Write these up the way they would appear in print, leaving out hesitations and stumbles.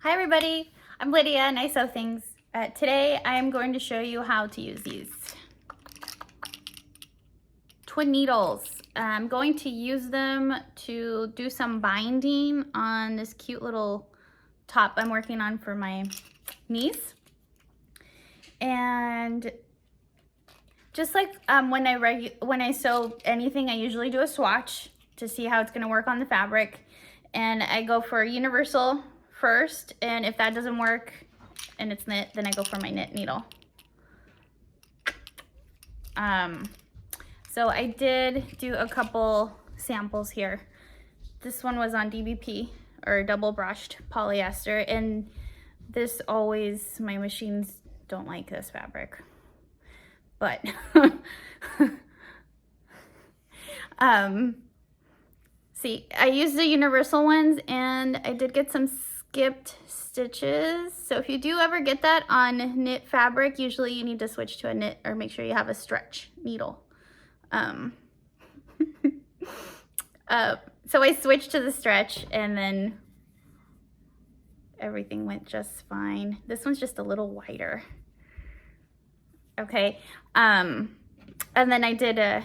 Hi everybody, I'm Lydia and I Sew Things. Today I am going to show you how to use these twin needles. I'm going to use them to do some binding on this cute little top I'm working on for my niece. And just like when I sew anything, I usually do a swatch to see how it's going to work on the fabric. And I go for universal first, and if that doesn't work and it's knit, then I go for my knit needle. So I did do a couple samples here. This one was on DBP, or double brushed polyester, and this always, my machines don't like this fabric, but see, I used the universal ones and I did get some skipped stitches. So if you do ever get that on knit fabric, usually you need to switch to a knit, or make sure you have a stretch needle. So I switched to the stretch and then everything went just fine. This one's just a little wider. Okay. And then I did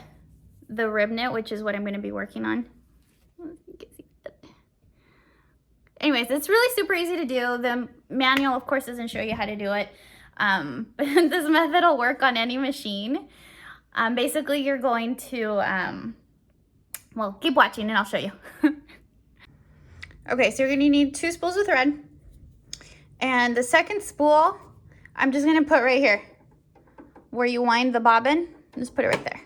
the rib knit, which is what I'm going to be working on. Anyways, it's really super easy to do. The manual, of course, doesn't show you how to do it. But this method will work on any machine. Basically, you're going to, well, keep watching and I'll show you. Okay, so you're going to need 2 spools of thread. And the second spool, I'm just going to put right here where you wind the bobbin. Just put it right there.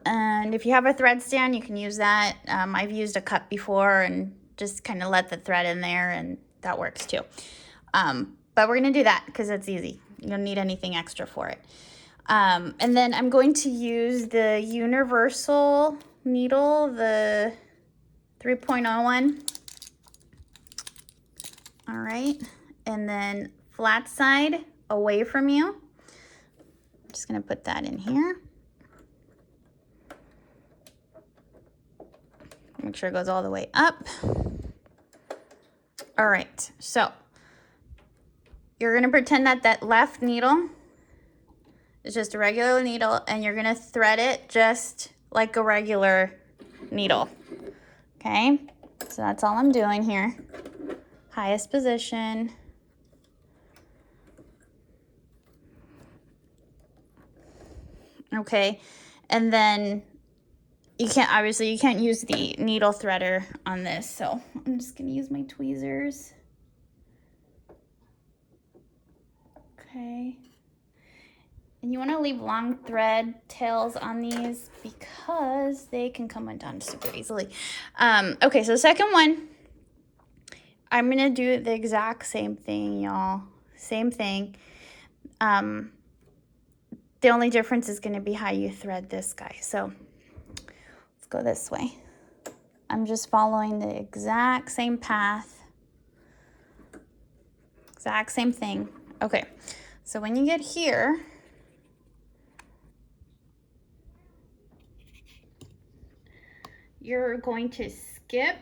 And if you have a thread stand, you can use that. I've used a cup before and just kind of let the thread in there, and that works too. But we're going to do that because it's easy. You don't need anything extra for it. And then I'm going to use the universal needle, the 3.0 one. All right. And then flat side away from you. I'm just going to put that in here. Make sure it goes all the way up. All right, so you're gonna pretend that that left needle is just a regular needle, and you're gonna thread it just like a regular needle, okay? So that's all I'm doing here. Highest position. Okay, and then you can't use the needle threader on this, so I'm just gonna use my tweezers. Okay. And you wanna leave long thread tails on these because they can come undone super easily. Okay, so the second one, I'm gonna do the exact same thing, y'all. Same thing. The only difference is gonna be how you thread this guy. So go this way. I'm just following the exact same path, exact same thing. Okay, so when you get here, you're going to skip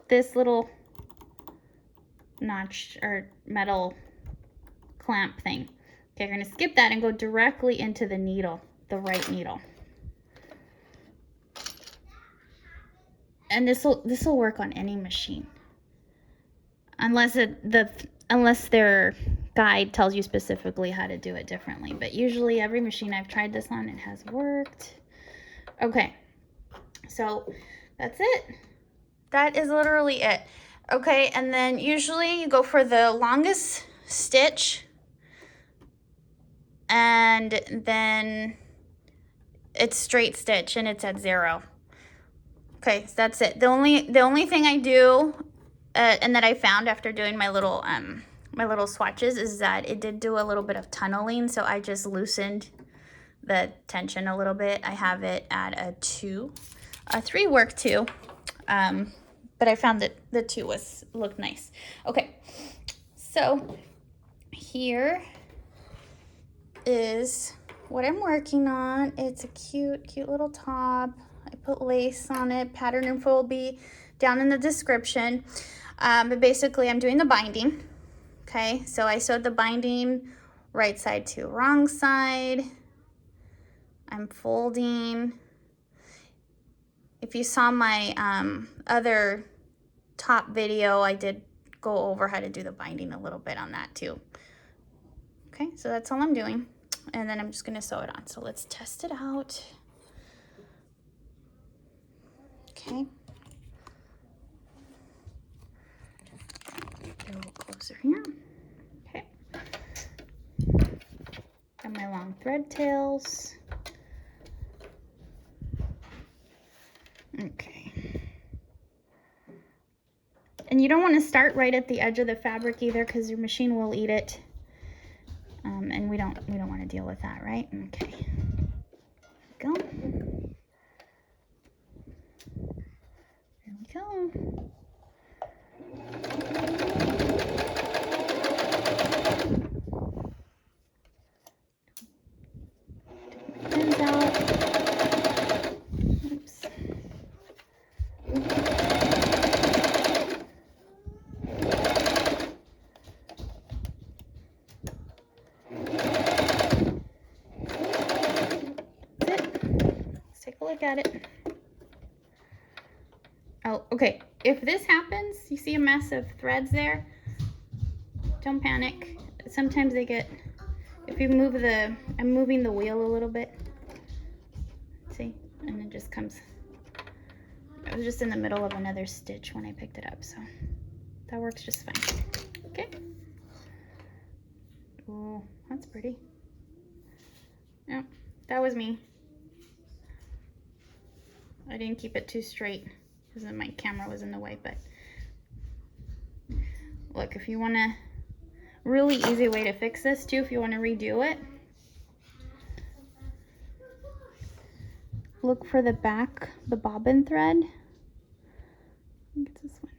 this little notch or metal clamp thing. Okay, you're gonna skip that and go directly into the needle, the right needle. And this will work on any machine, unless their guide tells you specifically how to do it differently. But usually every machine I've tried this on, it has worked. Okay, so that's it. That is literally it. Okay, and then usually you go for the longest stitch, and then it's straight stitch and it's at 0. Okay, so that's it. The only thing I do, and that I found after doing my little swatches, is that it did do a little bit of tunneling, so I just loosened the tension a little bit. I have it at a 2. A 3 worked too, but I found that the 2 looked nice. Okay, so here is what I'm working on. It's a cute little top. I put lace on it. Pattern info will be down in the description. But basically I'm doing the binding. Okay, so I sewed the binding right side to wrong side. I'm folding. If you saw my other top video, I did go over how to do the binding a little bit on that too. Okay, so that's all I'm doing. And then I'm just gonna sew it on. So let's test it out. Okay. Get a little closer here. Okay. Got my long thread tails. Okay. And you don't want to start right at the edge of the fabric either, because your machine will eat it. And we don't want to deal with that, right? Okay. There we go. There we go. Pins out. Oops. Let's take a look at it. Oh, okay. If this happens, you see a mess of threads there, don't panic. Sometimes they get, if you move the, I'm moving the wheel a little bit. See? And it just comes. I was just in the middle of another stitch when I picked it up, so that works just fine. Okay. Oh, that's pretty. Yep, that was me. I didn't keep it too straight because my camera was in the way, but look, if you want a really easy way to fix this too, if you want to redo it, look for the back, the bobbin thread. I think it's this one.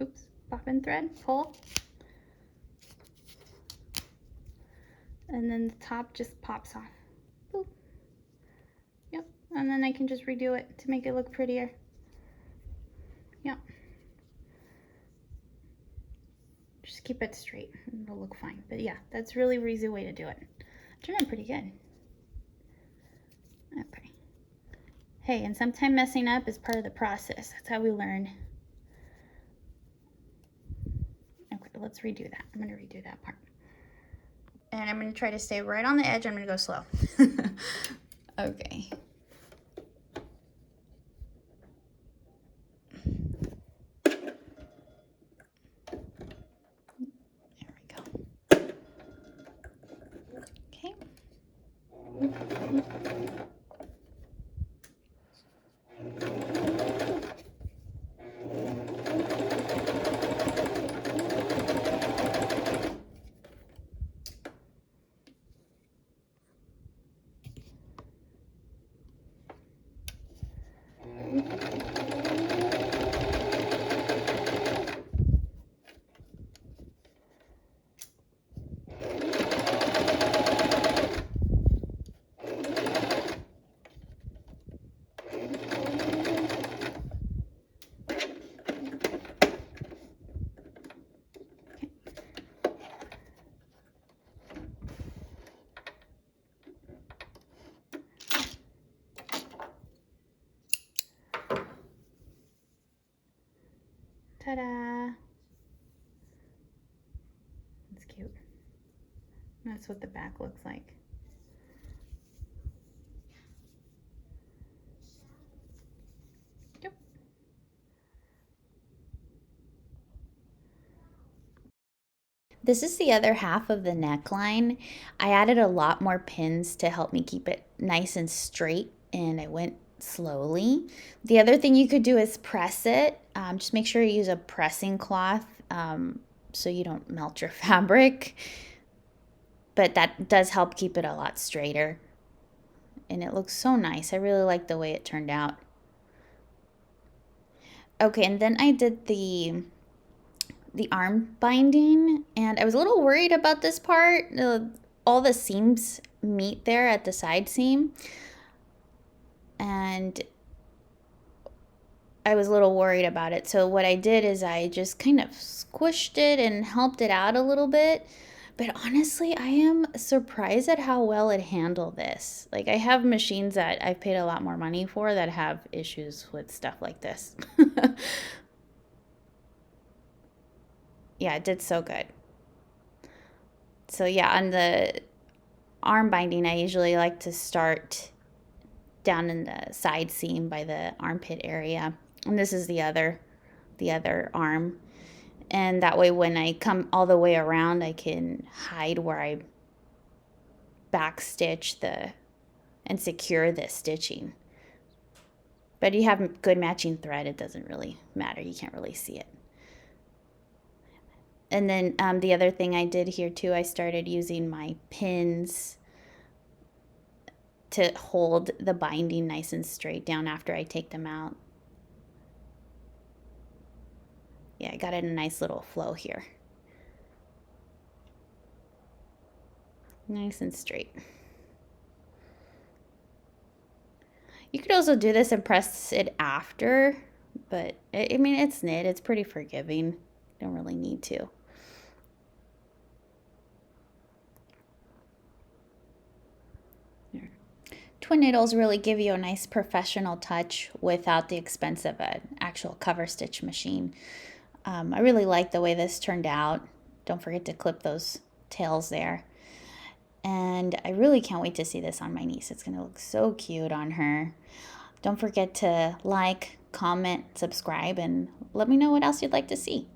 Oops, bobbin thread, pull. And then the top just pops off. Boop. Yep, and then I can just redo it to make it look prettier. Yep. Just keep it straight, and it'll look fine. But yeah, that's really an easy way to do it. Turned out pretty good. Okay. Hey, and sometimes messing up is part of the process. That's how we learn. Okay, let's redo that. I'm gonna redo that part. And I'm gonna try to stay right on the edge. I'm gonna go slow. Okay. There we go. Okay. Ta-da! That's cute. That's what the back looks like. Yep. This is the other half of the neckline. I added a lot more pins to help me keep it nice and straight, and I went slowly. The other thing you could do is press it. Just make sure you use a pressing cloth so you don't melt your fabric. But that does help keep it a lot straighter. And it looks so nice. I really like the way it turned out. Okay, and then I did the arm binding, and I was a little worried about this part. All the seams meet there at the side seam, and I was a little worried about it. So what I did is I just kind of squished it and helped it out a little bit. But honestly, I am surprised at how well it handled this. Like, I have machines that I've paid a lot more money for that have issues with stuff like this. Yeah, it did so good. So yeah, on the arm binding, I usually like to start down in the side seam by the armpit area. And this is the other arm. And that way when I come all the way around, I can hide where I back stitch and secure the stitching. But you have good matching thread, it doesn't really matter. You can't really see it. And then the other thing I did here too, I started using my pins to hold the binding nice and straight down after I take them out. Yeah, I got it in a nice little flow here. Nice and straight. You could also do this and press it after, but I mean, it's knit. It's pretty forgiving. Don't really need to. Twin needles really give you a nice professional touch without the expense of an actual cover stitch machine. I really like the way this turned out. Don't forget to clip those tails there. And I really can't wait to see this on my niece. It's going to look so cute on her. Don't forget to like, comment, subscribe, and let me know what else you'd like to see.